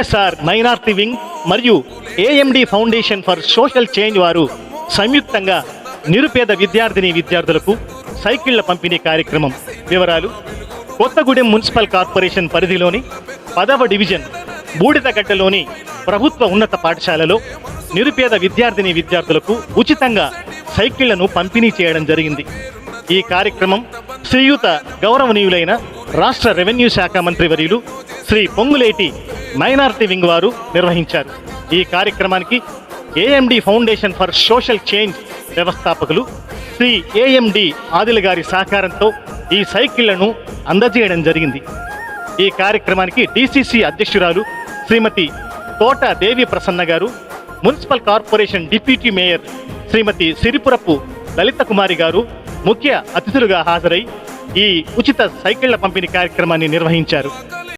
CSR minority wing మరియు AMD foundation for social change వారు సంయుక్తంగా నిరుపేద విద్యార్థులకు సైకిళ్ల పంపిణీ కార్యక్రమం. వివరాలు: కొత్తగూడెం మున్సిపల్ కార్పొరేషన్ పరిధిలోని 10వ డివిజన్ బూడిదగడ్డలోని ప్రభుత్వ ఉన్నత పాఠశాలలో నిరుపేద విద్యార్థులకు ఉచితంగా సైకిళ్లను పంపిణీ చేయడం జరిగింది. ఈ కార్యక్రమం శ్రీయుత గౌరవనీయులైన రాష్ట్ర రెవెన్యూ శాఖ మంత్రి వర్యులు శ్రీ పొంగులేటి మైనార్టీ వింగ్ వారు నిర్వహించారు. ఈ కార్యక్రమానికి AMD foundation for social change వ్యవస్థాపకులు శ్రీ ఏఎండి ఆదిల్ గారి సహకారంతో ఈ సైకిళ్లను అందజేయడం జరిగింది. ఈ కార్యక్రమానికి డిసిసి అధ్యక్షురాలు శ్రీమతి తోట దేవి ప్రసన్న గారు, మున్సిపల్ కార్పొరేషన్ డిప్యూటీ మేయర్ శ్రీమతి సిరిపురపు లలిత కుమారి గారు ముఖ్య అతిథులుగా హాజరై ఈ ఉచిత సైకిళ్ల పంపిణీ కార్యక్రమాన్ని నిర్వహించారు.